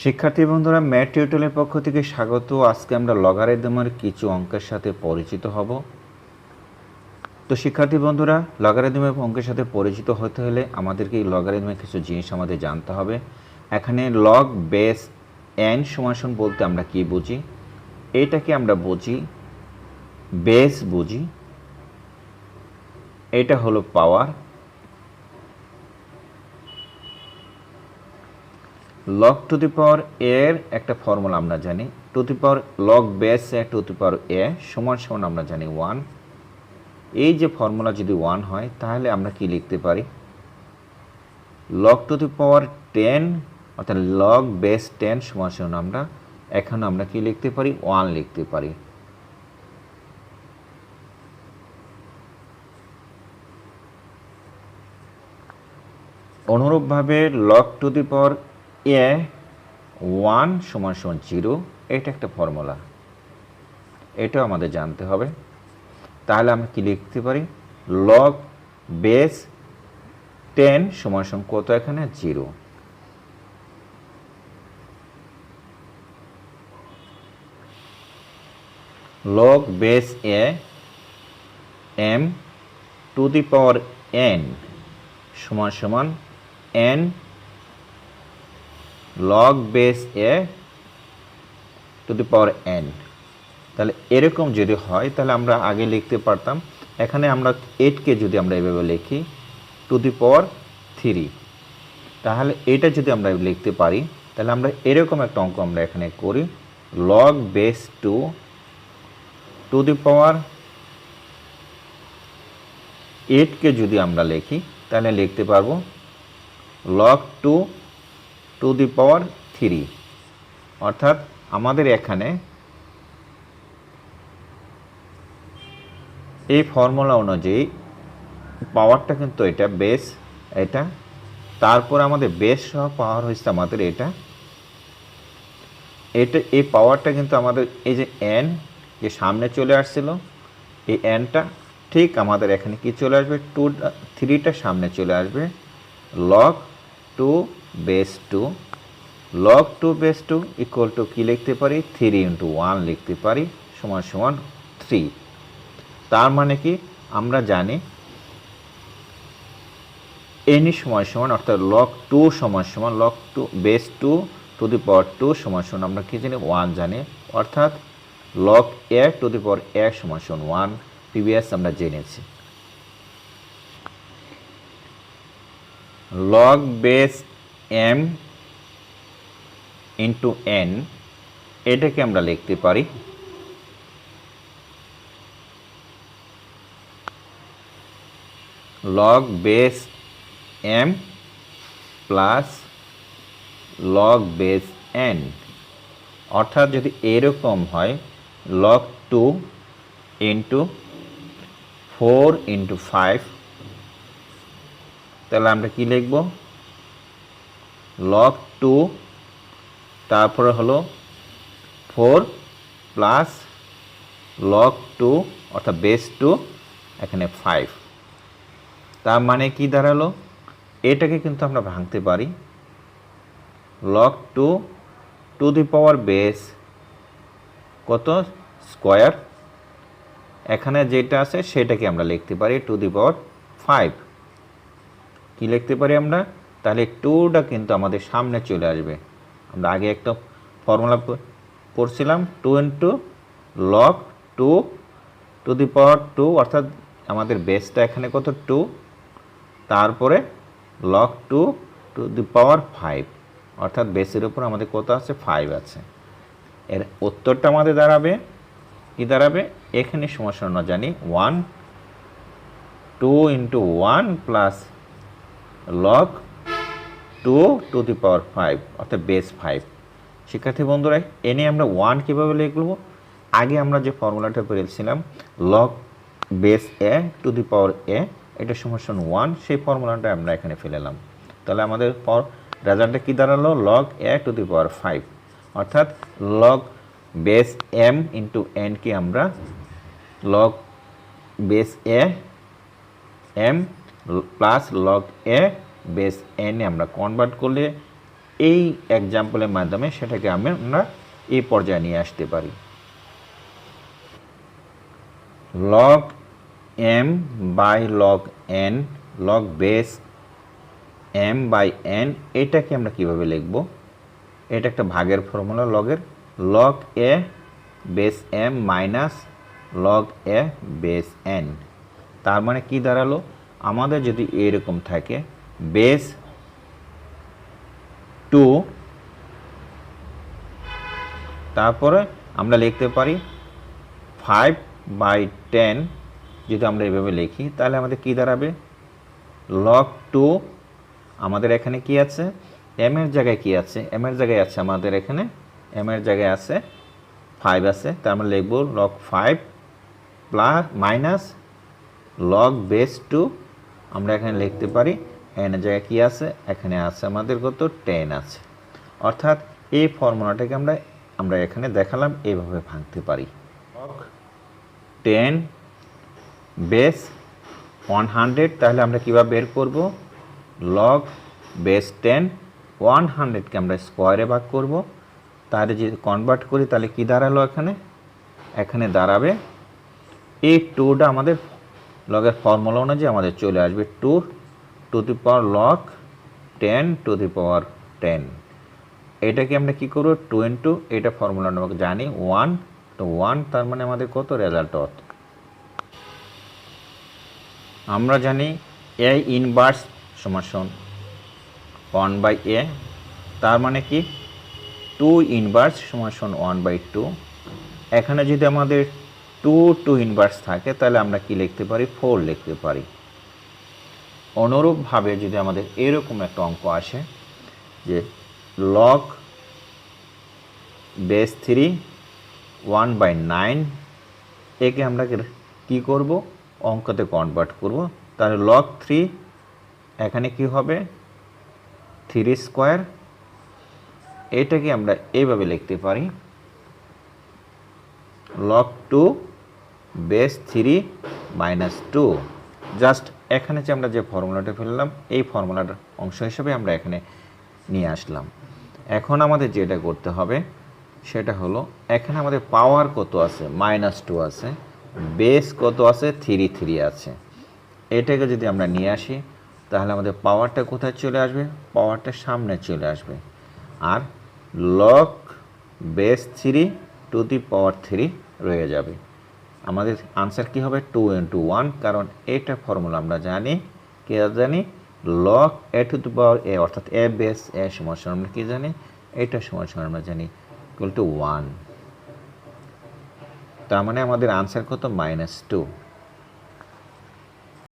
শিক্ষার্থী বন্ধুরা, ম্যাথ টিউটোরিয়ালের পক্ষ থেকে স্বাগত। আজকে আমরা লগারিদমের কিছু অঙ্কের সাথে পরিচিত হব। তো শিক্ষার্থী বন্ধুরা, লগারিদমের অঙ্কের সাথে পরিচিত হতে হলে আমাদেরকে এই লগারিদমের কিছু জিনিস আমাদের জানতে হবে। এখানে লগ বেস এন সমান বলতে আমরা কি বুঝি? এটাকে আমরা বুঝি বেস বুঝি, এটা হলো পাওয়ার। লগ টু দি পাওয়ার এর একটা ফর্মুলা আমরা জানি, to the power log base A to the power A সমান আমরা জানি 1। এই যে ফর্মুলা যদি 1 হয় তাহলে আমরা কি লিখতে পারি? লগ টু দি পাওয়ার 10 অর্থাৎ লগ বেস 10 সমান আমরা এখানে আমরা কি লিখতে পারি? 1 লিখতে পারি। অনুরূপভাবে লগ টু দি পাওয়ার এ 1 সমান 0, এটা একটা ফর্মুলা, এটাও আমাদের জানতে হবে। তাহলে আমরা কি লিখতে পারি? লগ বেস 10 সমান কত? এখানে 0। Log base A M to the power N সমান N log base A to the power N. তাহলে এরকম যদি হয় তাহলে আমরা আগে লিখতে পারতাম, এখানে আমরা 8কে যদি আমরা এভাবে লিখি টু দি পাওয়ার 3, তাহলে এটা যদি আমরা লিখতে পারি তাহলে আমরা এরকম একটা অঙ্ক আমরা এখানে করি। লগ বেস 2 টু দি পাওয়ার 8কে যদি আমরা লিখি তাহলে লিখতে পারবো লগ 2 টু দি পাওয়ার 3। অর্থাৎ আমাদের এখানে এই ফর্মুলা অনুযায়ী পাওয়ারটা কিন্তু এটা বেস, এটা তারপর আমাদের বেস সহ পাওয়ার হচ্ছে আমাদের এটা এই পাওয়ারটা কিন্তু আমাদের এই যে এন যে সামনে চলে আসছিল, এই এনটা ঠিক আমাদের এখানে কি চলে আসবে? 3টা সামনে চলে আসবে। Log 2 base 2, log 2 base 2 equal to কি লিখতে পারি? 3 × 1 লিখতে পারি সমান 3। তার মানে কি আমরা জানি এন সমান অর্থাৎ লগ 2 সমান লগ 2 বেস 2 টু দি পাওয়ার 2 সমান আমরা কি জানি? 1 জানি। অর্থাৎ log A to the power A সমান 1 প্রিভিয়াস আমরা জেনেছি। Log base M into N, এটাকে আমরা লিখতে পারি log base M plus log base N. অর্থাৎ যদি এরকম হয় লগ 2 ইন্টু 4 ইন্টু 5, তাহলে আমরা কি লিখব? লগ 2 তারপরে হলো 4 প্লাস লগ 2 অর্থাৎ বেস 2 এখানে 5। তার মানে কি দাঁড়ালো? এটাকে কিন্তু আমরা ভাঙতে পারি log 2 to the power base কত স্কোয়ার, এখানে যেটা আছে সেটাকে আমরা লিখতে পারি টু দি পাওয়ার 5। কি লিখতে পারি আমরা? তাহলে 2টা কিন্তু আমাদের সামনে চলে আসবে। আমরা আগে একটা ফর্মুলা পড়ছিলাম 2 × লগ 2 টু দি পাওয়ার 2, অর্থাৎ আমাদের বেসটা এখানে কত? 2, তারপরে লগ 2 টু দি পাওয়ার 5, অর্থাৎ বেসের উপর আমাদের কত আছে? 5 আছে। এর উত্তরটা আমাদের দাঁড়াবে কি দাঁড়াবে? এখানে সমস্যা না জানি 1 2 × 1 plus log 2 to the power 5 অর্থাৎ বেস 5। শিক্ষার্থী বন্ধুরা, এনে আমরা 1 কীভাবে লিখব? আগে আমরা যে ফর্মুলাটা পেয়েছিলাম log base A to the power A, এটা সমান 1, সেই ফর্মুলাটা আমরা এখানে ফেলেলাম। তাহলে আমাদের রেজাল্টটা কী দাঁড়ালো? Log A to the power 5, অর্থাৎ লগ বেস এম ইন্টু এনকে আমরা log base A M plus log A base N আমরা কনভার্ট করলে এই এক্সাম্পলের মাধ্যমে সেটাকে আমরা এই পর্যায়ে নিয়ে আসতে পারি। Log m by log n log base m by n, এটাকে আমরা কিভাবে লিখব? এটা একটা ভাগের ফর্মুলা লগের, log a base m minus log a base n। তার মানে কি দাঁড়ালো? আমাদের যদি এরকম থাকে বেস 2, তারপরে আমরা লিখতে পারি 5/10। যদি আমরা এভাবে লিখি তাহলে আমাদের কি দাঁড়াবে? লগ 2, আমাদের এখানে কি আছে? m এর জায়গায় কি আছে? m এর জায়গায় আছে আমাদের এখানে m এর জায়গায় আছে 5 আছে, তার আমরা লিখব log 5 plus minus log base 2। আমরা এখানে লিখতে পারি n এর জায়গায় কি আছে? এখানে আছে আমাদের কত? 10 আছে। অর্থাৎ এই ফর্মুলাটাকে আমরা এখানে দেখালাম এইভাবে ভাঙতে পারি। লগ 10 বেস 100, তাহলে আমরা কিভাবে বের করব? লগ বেস 10 100কে আমরা স্কোয়ারে ভাগ করব, তাহলে যদি কনভার্ট করি তাহলে কি দাঁড়ালো? এখানে দাঁড়াবে এই 2টা আমাদের লগের ফর্মুলা অনুযায়ী আমাদের চলে আসবে 2 to the power log 10 to the power 10। এটাকে আমরা কি করব? 2 ইন্টু এটা ফর্মুলা আমরা জানি 1, তো 1 তার মানে আমাদের কত রেজাল্ট? আমরা জানি a ইনভার্স সমান 1/a, তার মানে কি 2 ইনভার্স সমান 1/2। এখানে যদি আমাদের 2 ইনভার্স থাকে তাহলে আমরা কি লিখতে পারি? 4 লিখতে পারি। অনুরূপভাবে যদি আমাদের এরকম একটা অঙ্ক আসে যে লগ বেস 3 1/9, একে আমরা কি করব? অঙ্কতে কনভার্ট করব। তাহলে লগ 3 এখানে কি হবে? 3 স্কোয়ার। এটাকে আমরা এইভাবে লিখতে পারি লগ 2 বেস 3 মাইনাস 2। জাস্ট এখানে যে আমরা যে ফর্মুলাটা ফেললাম এই ফর্মুলাটার অংশ হিসেবে আমরা এখানে নিয়ে আসলাম। এখন আমাদের যেটা করতে হবে সেটা হলো এখানে আমাদের পাওয়ার কত আছে? -2 আছে, বেস কত আছে? 3 আছে। এটাকে যদি আমরা নিয়ে আসি তাহলে আমাদের পাওয়ারটা কোথায় চলে আসবে? পাওয়ারটা সামনে চলে আসবে। আর লগ বেস 3 টু দি পাওয়ার 3 রয়ে যাবে। আমাদের আনসার কি হবে? 2 ইন্টু 1, কারণ এটা ফর্মুলা আমরা জানি, কি জানি? Log a two the power a, অর্থাৎ a বেস a সমান আমরা কি জানি? এটা সমান আমরা জানি ইকুয়াল টু 1। তার মানে আমাদের আনসার কত? -2।